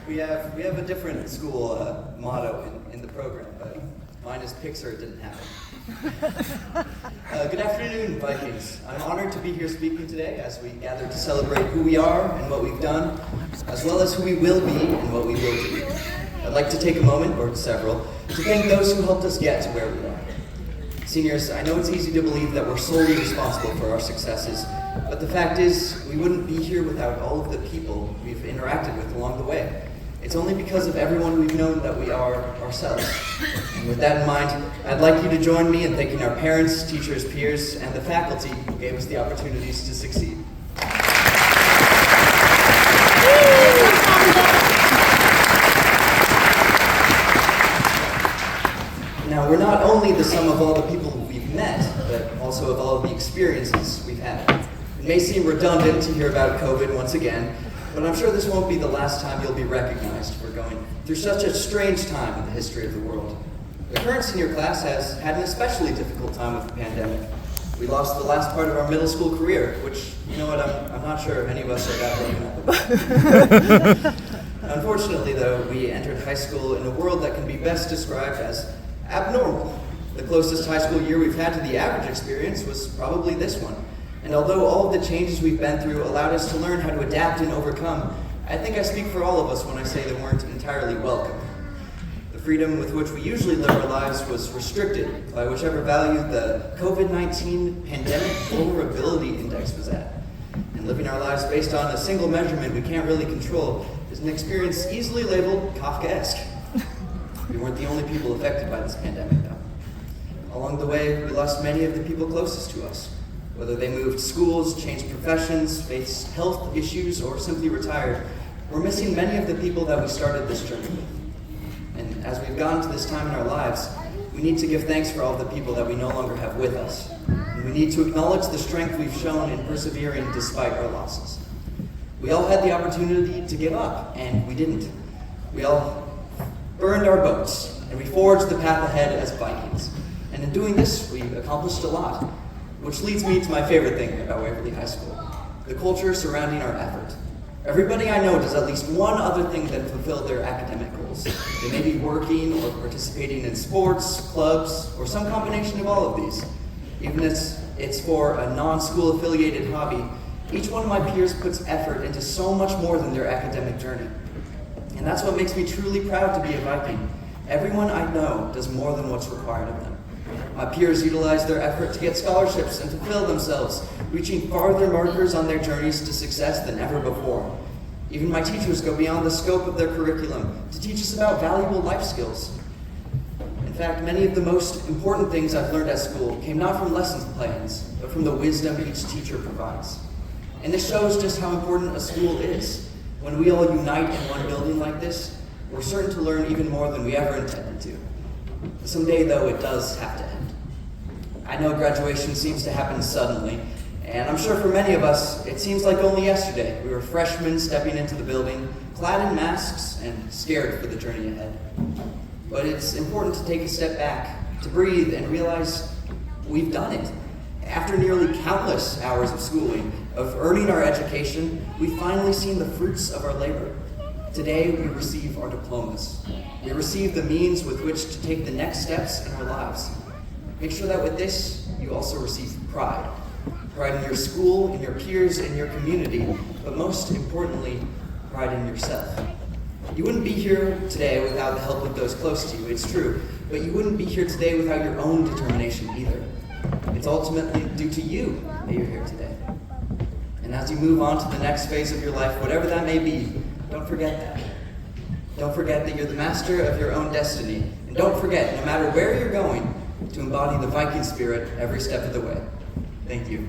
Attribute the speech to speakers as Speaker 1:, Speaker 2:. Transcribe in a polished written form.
Speaker 1: We have a different school motto in the program, but mine is Pixar, it didn't happen. Good afternoon, Vikings. I'm honored to be here speaking today as we gather to celebrate who we are and what we've done, as well as who we will be and what we will do. I'd like to take a moment, or several, to thank those who helped us get to where we are. Seniors, I know it's easy to believe that we're solely responsible for our successes, but the fact is, we wouldn't be here without all of the people we've interacted with along the way. It's only because of everyone we've known that we are ourselves. And with that in mind, I'd like you to join me in thanking our parents, teachers, peers, and the faculty who gave us the opportunities to succeed. Now, we're not only the sum of all the people we've met, but also of all of the experiences we've had. It may seem redundant to hear about COVID once again, but I'm sure this won't be the last time you'll be recognized for going through such a strange time in the history of the world. The current senior class has had an especially difficult time with the pandemic. We lost the last part of our middle school career, which, you know what, I'm not sure if any of us are that lucky about. Unfortunately, though, we entered high school in a world that can be best described as abnormal. The closest high school year we've had to the average experience was probably this one. And although all of the changes we've been through allowed us to learn how to adapt and overcome, I think I speak for all of us when I say they weren't entirely welcome. The freedom with which we usually live our lives was restricted by whichever value the COVID-19 pandemic vulnerability index was at. And living our lives based on a single measurement we can't really control is an experience easily labeled Kafkaesque. We weren't the only people affected by this pandemic, though. Along the way, we lost many of the people closest to us. Whether they moved schools, changed professions, faced health issues, or simply retired, we're missing many of the people that we started this journey with. And as we've gotten to this time in our lives, we need to give thanks for all the people that we no longer have with us. And we need to acknowledge the strength we've shown in persevering despite our losses. We all had the opportunity to give up, and we didn't. We all burned our boats, and we forged the path ahead as Vikings. And in doing this, we accomplished a lot. Which leads me to my favorite thing about Waverly High School, the culture surrounding our effort. Everybody I know does at least one other thing that fulfilled their academic goals. They may be working or participating in sports, clubs, or some combination of all of these. Even if it's for a non-school affiliated hobby, each one of my peers puts effort into so much more than their academic journey. And that's what makes me truly proud to be a Viking. Everyone I know does more than what's required of them. My peers utilize their effort to get scholarships and fulfill themselves, reaching farther markers on their journeys to success than ever before. Even my teachers go beyond the scope of their curriculum to teach us about valuable life skills. In fact, many of the most important things I've learned at school came not from lesson plans, but from the wisdom each teacher provides. And this shows just how important a school is. When we all unite in one building like this, we're certain to learn even more than we ever intended to. Someday, though, it does have to end. I know graduation seems to happen suddenly, and I'm sure for many of us, it seems like only yesterday we were freshmen stepping into the building, clad in masks and scared for the journey ahead. But it's important to take a step back, to breathe and realize we've done it. After nearly countless hours of schooling, of earning our education, we've finally seen the fruits of our labor. Today, we receive our diplomas. We receive the means with which to take the next steps in our lives. Make sure that with this, you also receive pride. Pride in your school, in your peers, in your community, but most importantly, pride in yourself. You wouldn't be here today without the help of those close to you, it's true, but you wouldn't be here today without your own determination either. It's ultimately due to you that you're here today. And as you move on to the next phase of your life, whatever that may be, don't forget that. Don't forget that you're the master of your own destiny. And don't forget, no matter where you're going, to embody the Viking spirit every step of the way. Thank you.